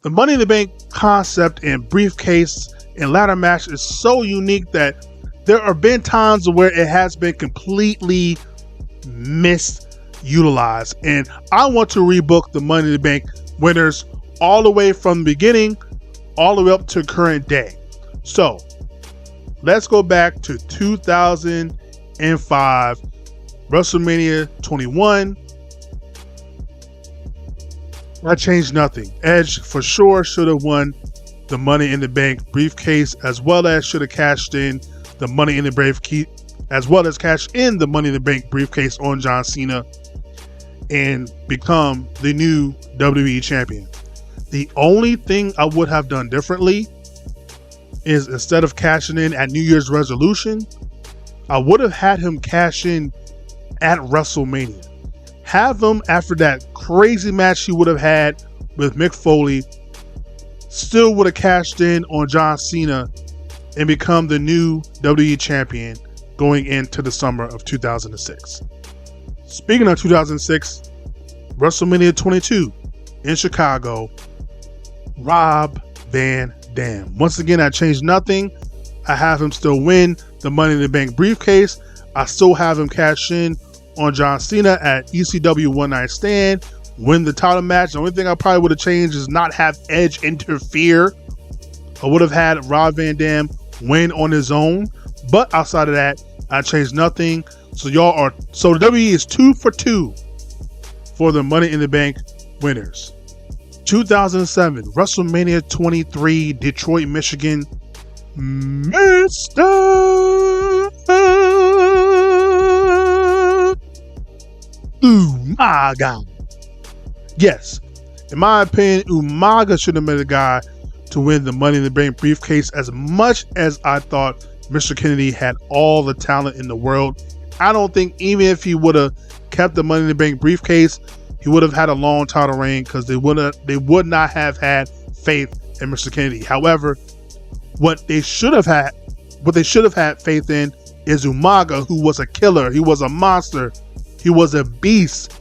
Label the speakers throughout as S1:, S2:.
S1: The Money in the Bank concept and briefcase and ladder match is so unique that there have been times where it has been completely misutilized. And I want to rebook the Money in the Bank winners all the way from the beginning, all the way up to current day. So let's go back to 2005, WrestleMania 21. I changed nothing. Edge for sure should have won the Money in the Bank briefcase, as well as should have cashed in the Money in the Bank, as well as cash in the Money in the Bank briefcase on John Cena and become the new WWE champion. The only thing I would have done differently is, instead of cashing in at New Year's resolution, I would have had him cash in at WrestleMania. Have him, after that crazy match he would have had with Mick Foley, still would have cashed in on John Cena and become the new WWE champion going into the summer of 2006. Speaking of 2006, WrestleMania 22 in Chicago, Rob Van Dam. Once again, I changed nothing. I have him still win the Money in the Bank briefcase. I still have him cash in on John Cena at ECW One Night Stand, win the title match. The only thing I probably would have changed is not have Edge interfere. I would have had Rob Van Dam win on his own. But outside of that, I changed nothing. So the WWE is 2 for 2 for the Money in the Bank winners. 2007, WrestleMania 23, Detroit, Michigan. Mr. Umaga. Yes, in my opinion, Umaga should have been the guy to win the Money in the Bank briefcase. As much as I thought Mr. Kennedy had all the talent in the world, I don't think even if he would have kept the Money in the Bank briefcase, he would have had a long title reign, because they would not have had faith in Mr. Kennedy. However, what they should have had faith in is Umaga, who was a killer. He was a monster. He was a beast.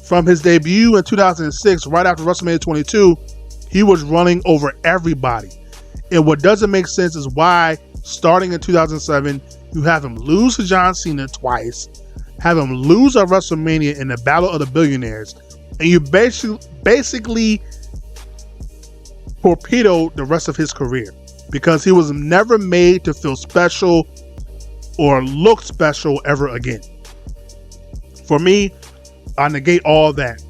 S1: From his debut in 2006, right after WrestleMania 22, he was running over everybody. And what doesn't make sense is why, starting in 2007, you have him lose to John Cena twice, have him lose at WrestleMania in the Battle of the Billionaires, and you basically torpedoed the rest of his career, because he was never made to feel special or look special ever again. For me, I negate all that.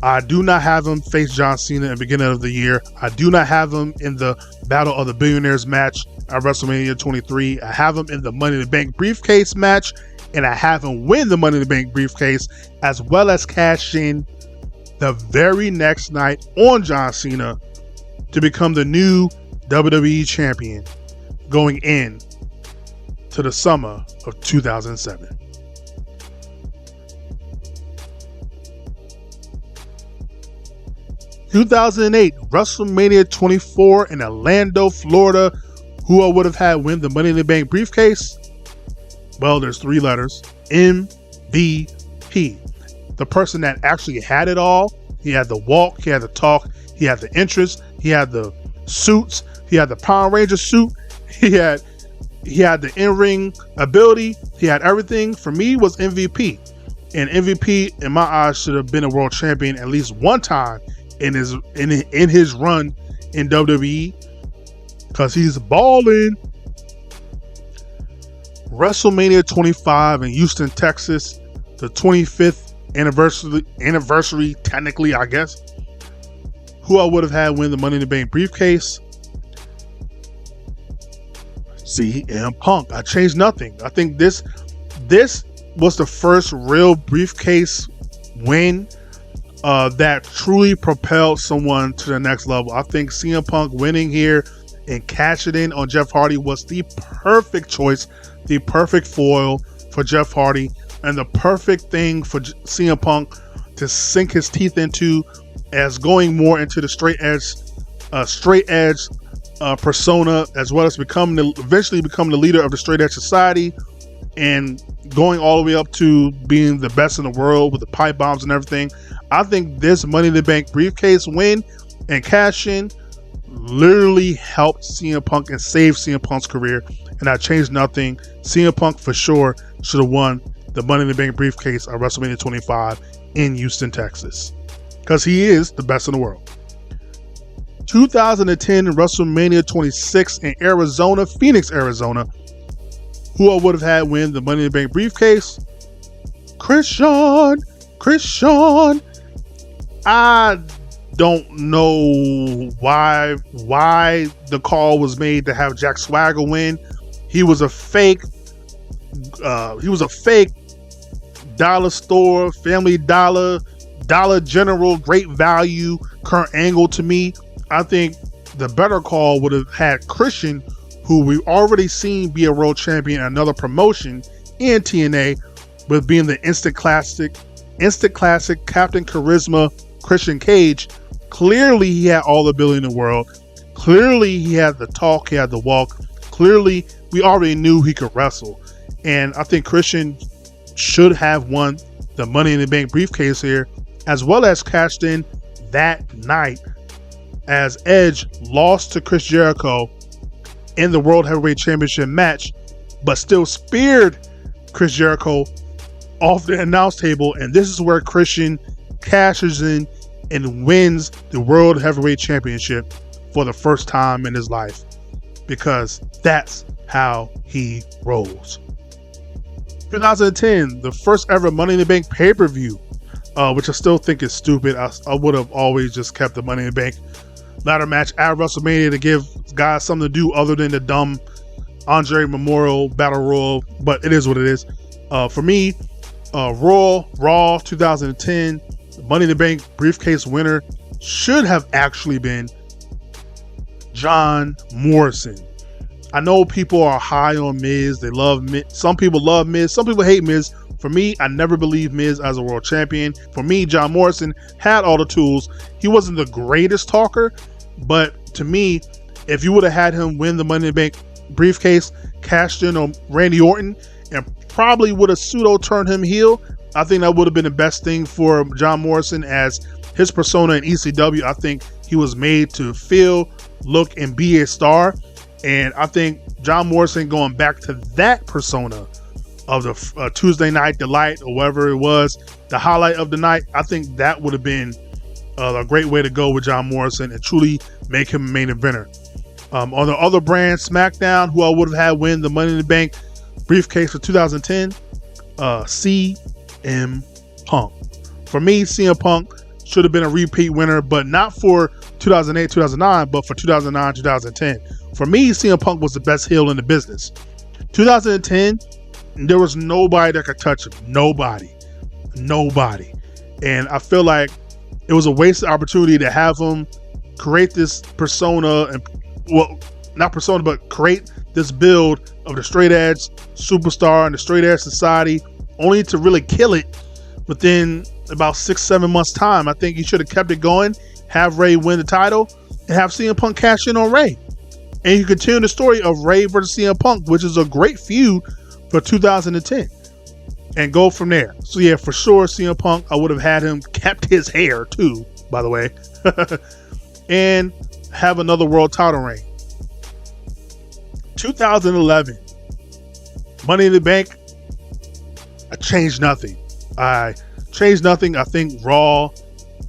S1: I do not have him face John Cena in the beginning of the year. I do not have him in the Battle of the Billionaires match at WrestleMania 23. I have him in the Money in the Bank briefcase match, and I have him win the Money in the Bank briefcase, as well as cash in the very next night on John Cena to become the new WWE champion going in to the summer of 2007. (2008) WrestleMania 24 in Orlando, Florida. Who I would have had win the Money in the Bank briefcase? Well, there's 3 letters. MVP. The person that actually had it all. He had the walk, he had the talk, he had the interest, he had the suits, he had the Power Ranger suit, he had the in-ring ability, he had everything. For me, was MVP. And MVP, in my eyes, should have been a world champion at least one time in his run in WWE, because he's balling. WrestleMania 25 in Houston, Texas, the 25th anniversary, technically, I guess. Who I would have had win the Money in the Bank briefcase? CM Punk. I changed nothing. I think this was the first real briefcase win that truly propelled someone to the next level. I think CM Punk winning here and cashing in on Jeff Hardy was the perfect choice, the perfect foil for Jeff Hardy, and the perfect thing for CM Punk to sink his teeth into, as going more into the straight edge persona, as well as eventually become the leader of the straight edge society, and going all the way up to being the best in the world with the pipe bombs and everything. I think this Money in the Bank briefcase win And cash in literally helped CM Punk and saved CM Punk's career. And I changed nothing. CM Punk for sure should have won the Money in the Bank briefcase at WrestleMania 25 in Houston, Texas. Because he is the best in the world. 2010 WrestleMania 26 in Arizona, Phoenix, Arizona. Who I would have had win the Money in the Bank briefcase? Christian. I don't know why the call was made to have Jack Swagger win. He was a fake dollar store, Family Dollar, Dollar General, Great Value, Kurt Angle. To me, I think the better call would have had Christian, who we've already seen be a world champion in another promotion in TNA, with being the instant classic Captain Charisma Christian Cage. Clearly he had all the ability in the world. Clearly he had the talk, he had the walk. Clearly we already knew he could wrestle. And I think Christian should have won the Money in the Bank briefcase here, as well as cashed in that night, as Edge lost to Chris Jericho in the World Heavyweight Championship match, but still speared Chris Jericho off the announce table. And this is where Christian cashes in and wins the World Heavyweight Championship for the first time in his life, because that's how he rolls. 2010, the first ever Money in the Bank pay-per-view, which I still think is stupid. I would have always just kept the Money in the Bank ladder match at WrestleMania to give guys something to do other than the dumb Andre Memorial Battle Royal, but it is what it is. For me, Raw 2010, the Money in the Bank briefcase winner should have actually been John Morrison. I know people are high on Miz. They love Miz. Some people love Miz. Some people hate Miz. For me, I never believed Miz as a world champion. For me, John Morrison had all the tools. He wasn't the greatest talker, but to me, if you would have had him win the Money in the Bank briefcase, cashed in on Randy Orton, and probably would have pseudo turned him heel, I think that would have been the best thing for John Morrison, as his persona in ECW. I think he was made to feel, look, and be a star. And I think John Morrison going back to that persona of the Tuesday Night Delight, or whatever it was, the highlight of the night, I think that would have been a great way to go with John Morrison and truly make him a main eventer. On the other brand, SmackDown, who I would have had win the Money in the Bank briefcase for 2010, CM Punk. For me, CM Punk should have been a repeat winner, but not for 2008, 2009, but for 2009, 2010. For me, CM Punk was the best heel in the business. 2010, there was nobody that could touch him. Nobody. And I feel like it was a wasted opportunity to have him create this persona, and well, not persona, but create this build of the straight edge superstar and the straight edge society, only to really kill it within about 6-7 months time. I think he should have kept it going, have Ray win the title, and have CM Punk cash in on Ray. And you continue the story of Ray versus CM Punk, which is a great feud for 2010, and go from there. So yeah, for sure, CM Punk, I would have had him kept his hair too, by the way, and have another world title reign. 2011, Money in the Bank, I changed nothing. I think Raw,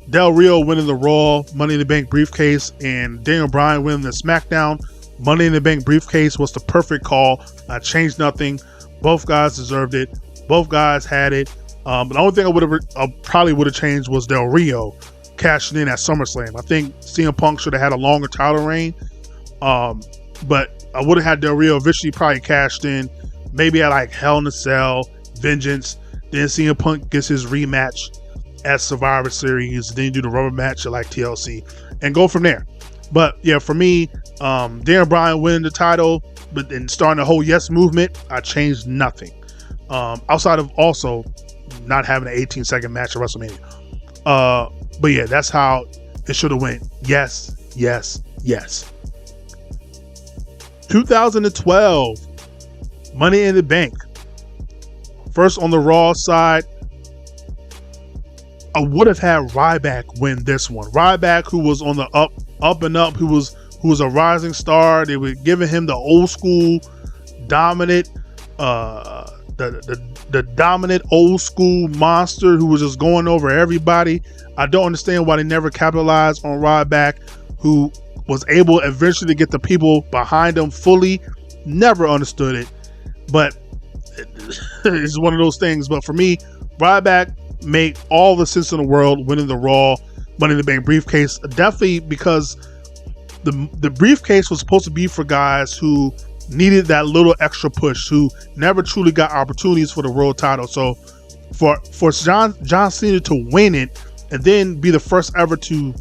S1: Del Rio winning the Raw Money in the Bank briefcase, and Daniel Bryan winning the SmackDown Money in the Bank briefcase was the perfect call. I changed nothing. Both guys deserved it. Both guys had it. But the only thing I probably would have changed was Del Rio cashing in at SummerSlam. I think CM Punk should have had a longer title reign. But I would have had Del Rio eventually probably cashed in, maybe at like Hell in a Cell, Vengeance. Then CM Punk gets his rematch at Survivor Series. Then you do the rubber match at like TLC and go from there. But yeah, for me, Daniel Bryan winning the title, but then starting the whole Yes movement, I changed nothing. Outside of also not having an 18-second match at WrestleMania. But yeah, that's how it should have went. Yes. 2012, Money in the Bank. First on the Raw side, I would have had Ryback win this one. Ryback, who was on the up and up, who was a rising star. They were giving him the old school dominant, the dominant old school monster who was just going over everybody. I don't understand why they never capitalized on Ryback, who was able eventually to get the people behind him fully. Never understood it, but it's one of those things. But for me, Ryback made all the sense in the world winning the Raw Money in the Bank briefcase. Definitely because the briefcase was supposed to be for guys who needed that little extra push, who never truly got opportunities for the world title. So for John Cena to win it and then be the first ever to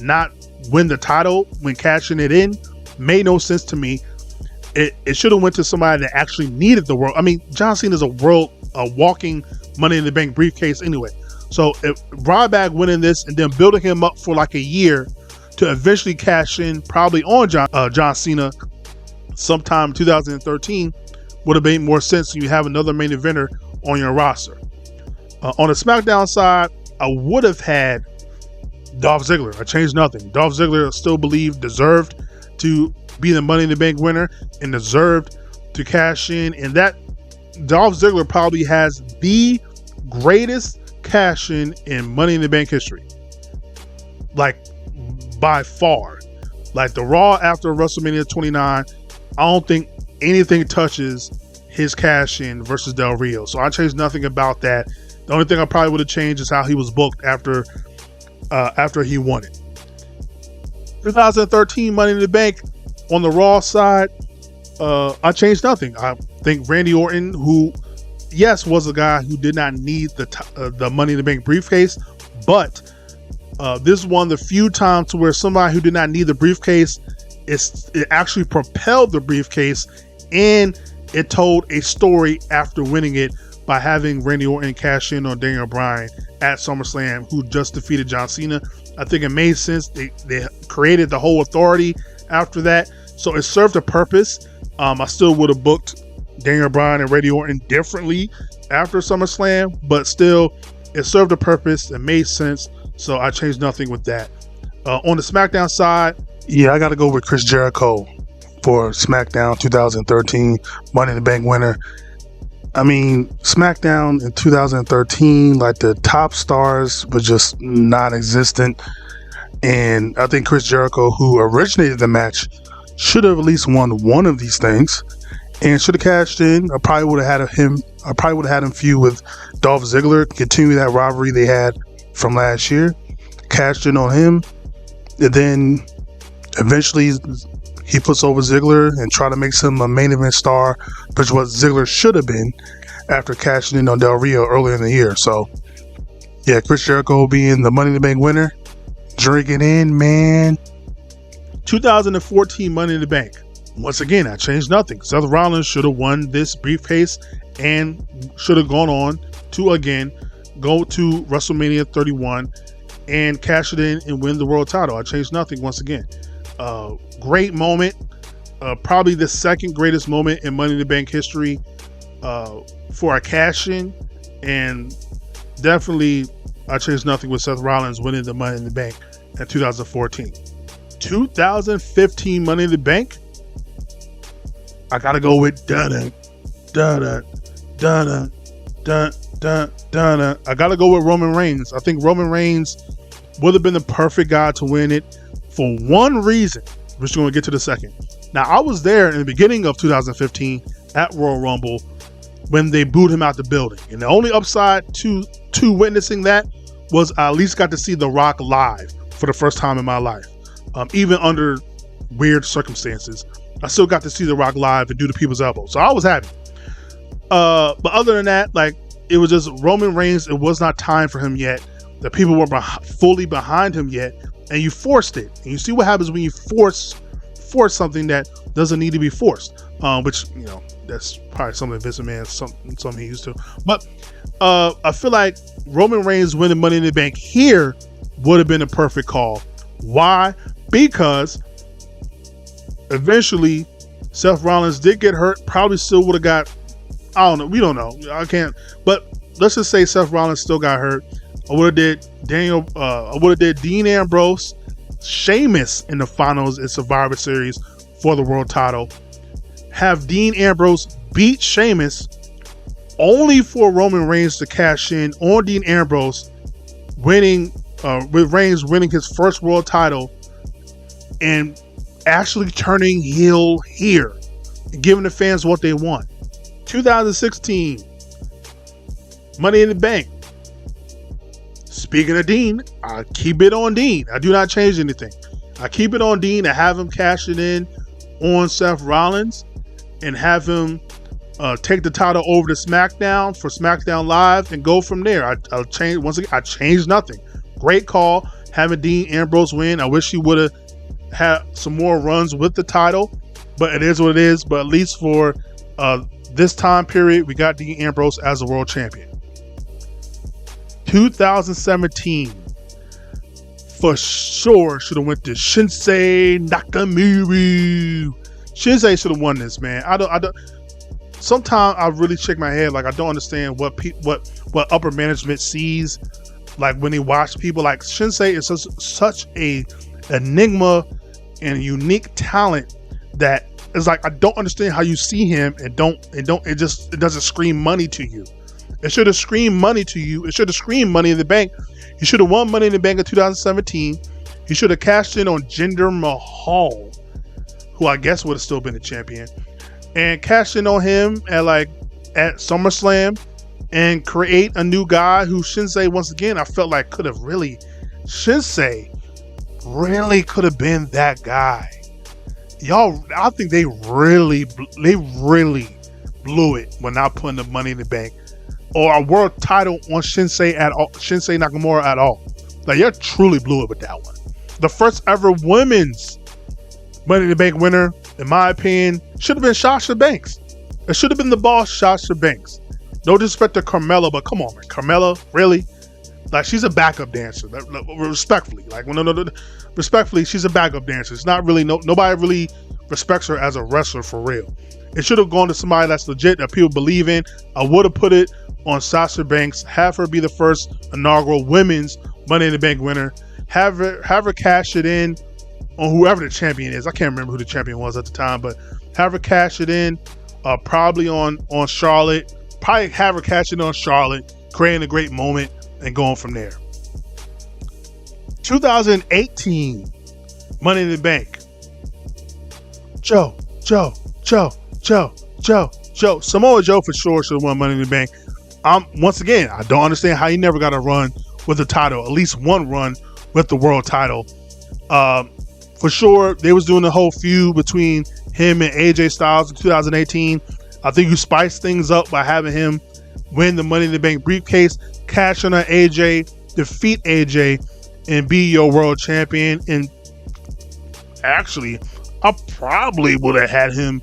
S1: not win the title when cashing it in made no sense to me. It should have went to somebody that actually needed the world. I mean, John Cena is a walking Money in the Bank briefcase anyway. So if Ryback winning this and then building him up for like a year to eventually cash in probably on John Cena sometime in 2013 would have made more sense when you have another main eventer on your roster. On the SmackDown side, I would have had Dolph Ziggler. I changed nothing. Dolph Ziggler, I still believe, deserved to be the Money in the Bank winner and deserved to cash in. And that Dolph Ziggler probably has the greatest cash in Money in the Bank history. Like, by far. Like, the Raw after WrestleMania 29, I don't think anything touches his cash in versus Del Rio. So I changed nothing about that. The only thing I probably would have changed is how he was booked after he won it. 2013 Money in the Bank on the Raw side, I changed nothing. I think Randy Orton, who, yes, was a guy who did not need the Money in the Bank briefcase, but this is one of the few times to where somebody who did not need the briefcase, it actually propelled the briefcase, and it told a story after winning it by having Randy Orton cash in on Daniel Bryan at SummerSlam, who just defeated John Cena. I think it made sense. They created the whole authority after that, so it served a purpose. I still would have booked Daniel Bryan and Randy Orton differently after SummerSlam, but still, it served a purpose. It made sense, so I changed nothing with that. On the SmackDown side, yeah, I got to go with Chris Jericho for SmackDown 2013 Money in the Bank winner. I mean, SmackDown in 2013, like, the top stars were just non-existent. And I think Chris Jericho, who originated the match, should have at least won one of these things and should have cashed in. I probably would have had him feud with Dolph Ziggler, continue that rivalry they had from last year, cashed in on him, and then eventually he puts over Ziggler and try to make him a main event star, which is what Ziggler should have been after cashing in on Del Rio earlier in the year. So, yeah, Chris Jericho being the Money in the Bank winner, drinking in, man. 2014 Money in the Bank. Once again, I changed nothing. Seth Rollins should have won this briefcase and should have gone on to, again, go to WrestleMania 31 and cash it in and win the world title. I changed nothing once again. Great moment. Probably the second greatest moment in Money in the Bank history for a cash in. And definitely, I changed nothing with Seth Rollins winning the Money in the Bank in 2014. 2015 Money in the Bank, I gotta go with dun dun dun dun dun dun. I gotta go with Roman Reigns. I think Roman Reigns would have been the perfect guy to win it for one reason, which we're going to get to the second. Now, I was there in the beginning of 2015 at Royal Rumble when they booed him out the building. And the only upside to witnessing that was I at least got to see The Rock live for the first time in my life. Even under weird circumstances, I still got to see The Rock live and do the people's elbow. So I was happy. But other than that, like, it was just Roman Reigns. It was not time for him yet. The people were fully behind him yet. And you forced it. And you see what happens when you force something that doesn't need to be forced. Which, you know, that's probably something Vince McMahon, something he used to. But I feel like Roman Reigns winning Money in the Bank here would have been a perfect call. Why? Because eventually Seth Rollins did get hurt. Probably still would have got, I don't know. We don't know. I can't. But let's just say Seth Rollins still got hurt. I would have did I would have did Dean Ambrose, Sheamus in the finals in Survivor Series for the world title. Have Dean Ambrose beat Sheamus, only for Roman Reigns to cash in on Dean Ambrose, with Reigns winning his first world title and actually turning heel here and giving the fans what they want. 2016, Money in the Bank. Speaking of Dean, I keep it on Dean. I do not change anything. I keep it on Dean and have him cash it in on Seth Rollins and have him take the title over to SmackDown for SmackDown Live and go from there. I'll change once again. I changed nothing. Great call having Dean Ambrose win. I wish he would have had some more runs with the title, but it is what it is. But at least for this time period, we got Dean Ambrose as the world champion. 2017, for sure should have went to Shinsuke Nakamura. Shinsuke should have won this, man. I don't. Sometimes I really shake my head, like I don't understand what upper management sees, like when they watch people. Like Shinsuke is such a enigma and unique talent that it's like I don't understand how you see him and it doesn't scream money to you. It should have screamed money to you. It should have screamed Money in the Bank. He should have won Money in the Bank in 2017. He should have cashed in on Jinder Mahal, who I guess would have still been the champion, and cashed in on him at SummerSlam and create a new guy who Shinsuke, once again, I felt like Shinsuke really could have been that guy. Y'all, I think they really blew it when not putting the Money in the Bank or a world title on Shinsuke Nakamura at all. Like, you truly blew it with that one. The first ever women's Money in the Bank winner, in my opinion, should have been Sasha Banks. It should have been the boss, Sasha Banks. No disrespect to Carmella, but come on, man. Carmella, really? Like, she's a backup dancer. Respectfully. Respectfully, she's a backup dancer. It's not really, nobody really respects her as a wrestler for real. It should have gone to somebody that's legit, that people believe in. I would have put it on Sasha Banks, have her be the first inaugural women's Money in the Bank winner, have her cash it in on whoever the champion is. I can't remember who the champion was at the time, but have her cash it in probably on Charlotte. Probably have her cash it on Charlotte, creating a great moment and going from there. 2018, Money in the Bank. Joe. Samoa Joe for sure should have won Money in the Bank. Once again, I don't understand how he never got a run with the title, at least one run with the world title. For sure, they was doing the whole feud between him and AJ Styles in 2018. I think you spice things up by having him win the Money in the Bank briefcase, cash in on AJ, defeat AJ, and be your world champion. And actually, I probably would have had him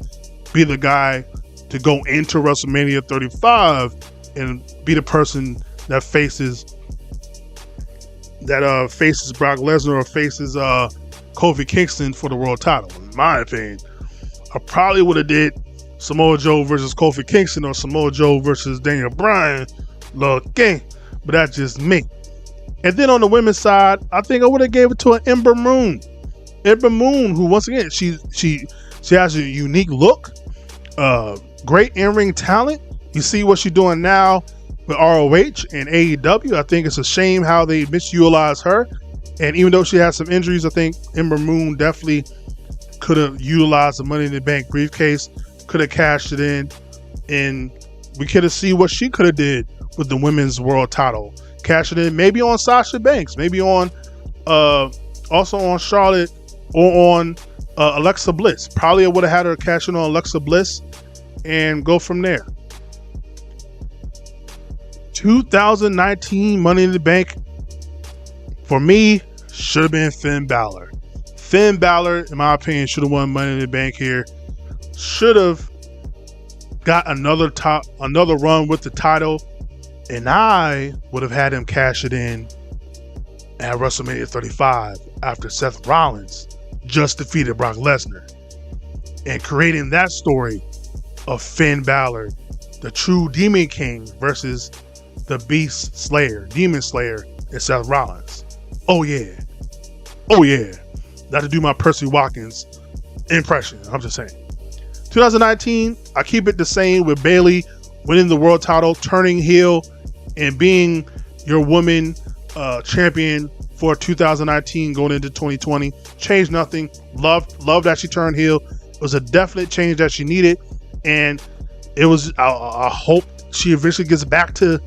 S1: be the guy to go into WrestleMania 35 and be the person that faces Brock Lesnar or faces Kofi Kingston for the world title. In my opinion, I probably would have did Samoa Joe versus Kofi Kingston or Samoa Joe versus Daniel Bryan. Looking, but that's just me. And then on the women's side, I think I would have gave it to an Ember Moon. Ember Moon, who once again she has a unique look, great in-ring talent. You see what she's doing now with ROH and AEW. I think it's a shame how they misutilize her. And even though she has some injuries, I think Ember Moon definitely could have utilized the Money in the Bank briefcase, could have cashed it in, and we could have seen what she could have did with the women's world title. Cash it in, maybe on Sasha Banks, maybe on also on Charlotte or on Alexa Bliss. Probably I would have had her cash in on Alexa Bliss and go from there. 2019 Money in the Bank, for me, should have been Finn Balor. Finn Balor, in my opinion, should have won Money in the Bank here. Should have got another run with the title, and I would have had him cash it in at WrestleMania 35 after Seth Rollins just defeated Brock Lesnar, and creating that story of Finn Balor, the true Demon King, versus the Beast Slayer, Demon Slayer, and Seth Rollins. Oh yeah. Oh yeah. Not to do my Percy Watkins impression. I'm just saying. 2019, I keep it the same with Bayley winning the world title, turning heel, and being your woman champion for 2019 going into 2020. Changed nothing. Love that she turned heel. It was a definite change that she needed, and it was. I hope she eventually gets back to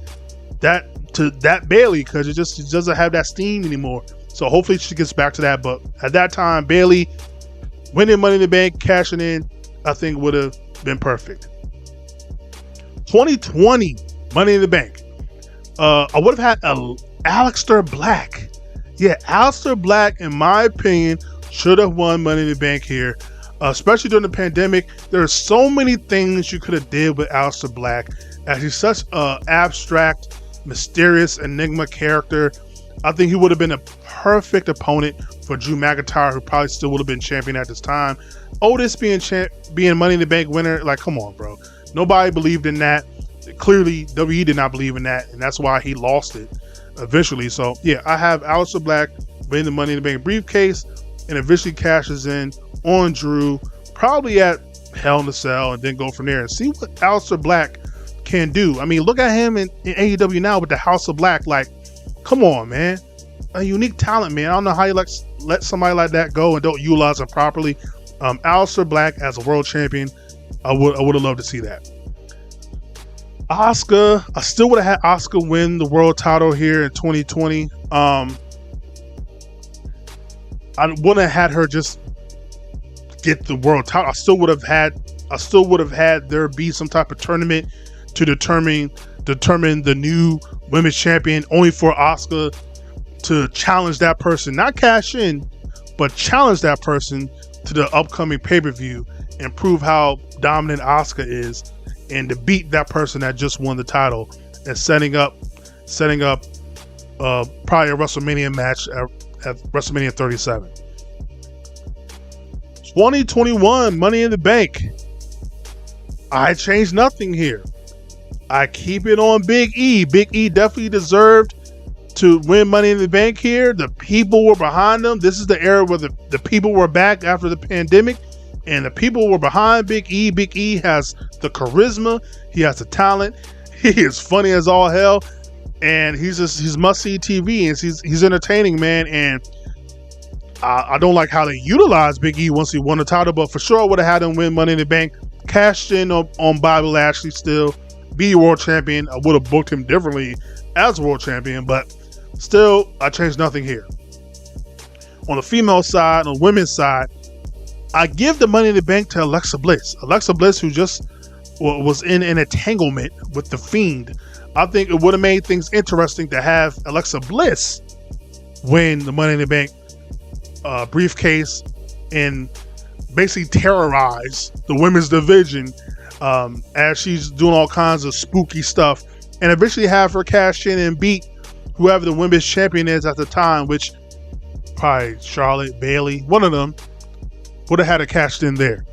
S1: that Bayley, because it doesn't have that steam anymore. So hopefully she gets back to that. But at that time, Bayley winning Money in the Bank, cashing in, I think would have been perfect. 2020 Money in the Bank. I would have had Aleister Black. Yeah, Aleister Black, in my opinion, should have won Money in the Bank here. Especially during the pandemic. There are so many things you could have did with Aleister Black, as he's such an abstract, mysterious enigma character. I think he would have been a perfect opponent for Drew McIntyre, who probably still would have been champion at this time. Otis being Money in the Bank winner, like, come on, bro. Nobody believed in that. Clearly, WWE did not believe in that, and that's why he lost it eventually. So, yeah, I have Aleister Black winning the Money in the Bank briefcase, and eventually cashes in on Drew, probably at Hell in a Cell, and then go from there and see what Aleister Black can do. I mean, look at him in AEW now with the House of Black. Like, come on, man. A unique talent, man. I don't know how you let somebody like that go and don't utilize him properly. Aleister Black as a world champion, I would have loved to see that. Asuka, I still would have had Asuka win the world title here in 2020. I wouldn't have had her just get the world title. I still would have had there be some type of tournament to determine the new women's champion, only for Asuka to challenge that person, not cash in, but challenge that person to the upcoming pay-per-view and prove how dominant Asuka is, and to beat that person that just won the title, and setting up probably a WrestleMania match at WrestleMania 37. 2021 Money in the Bank. I changed nothing here. I keep it on Big E. Big E definitely deserved to win Money in the Bank here. The people were behind them. This is the era where the people were back after the pandemic, and the people were behind Big E. Big E has the charisma. He has the talent. He is funny as all hell, and he's must-see TV, and he's entertaining, man. And I don't like how they utilized Big E once he won the title, but for sure I would have had him win Money in the Bank, cashed in on Bobby Lashley still, be world champion. I would have booked him differently as world champion, but still, I changed nothing here. On the female side, on the women's side, I give the Money in the Bank to Alexa Bliss. Alexa Bliss, who just was in an entanglement with The Fiend. I think it would have made things interesting to have Alexa Bliss win the Money in the Bank briefcase and basically terrorize the women's division as she's doing all kinds of spooky stuff, and eventually have her cash in and beat whoever the women's champion is at the time, which probably Charlotte, Bayley, one of them would have had her cashed in there.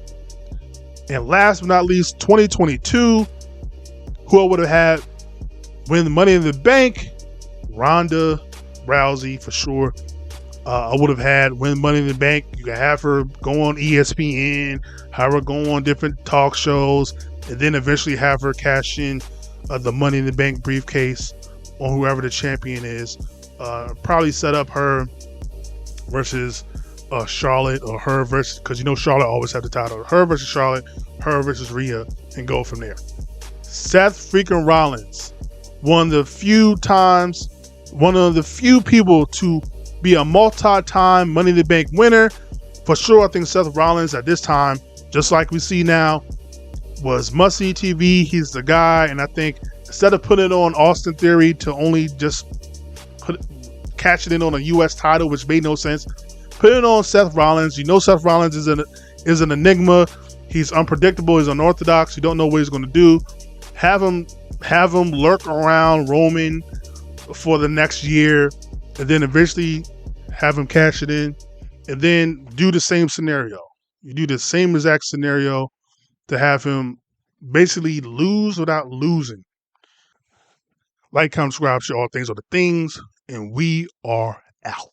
S1: And last but not least, 2022, who I would have had win the Money in the Bank, Ronda Rousey for sure. I would have had win Money in the Bank. You can have her go on ESPN, have her go on different talk shows, and then eventually have her cash in the Money in the Bank briefcase on whoever the champion is. Probably set up her versus Charlotte, or her versus, because Charlotte always had the title. Her versus Charlotte, her versus Rhea, and go from there. Seth freaking Rollins, one of the few people to be a multi-time Money in the Bank winner. For sure, I think Seth Rollins at this time, just like we see now, was must-see TV. He's the guy, and I think instead of putting it on Austin Theory to only just catch it in on a U.S. title, which made no sense, put it on Seth Rollins. Seth Rollins is an enigma. He's unpredictable. He's unorthodox. You don't know what he's going to do. Have him lurk around Roman for the next year, and then eventually have him cash it in, and then do the same scenario. You do the same exact scenario to have him basically lose without losing. Like, comment, subscribe, share all things on the things, and we are out.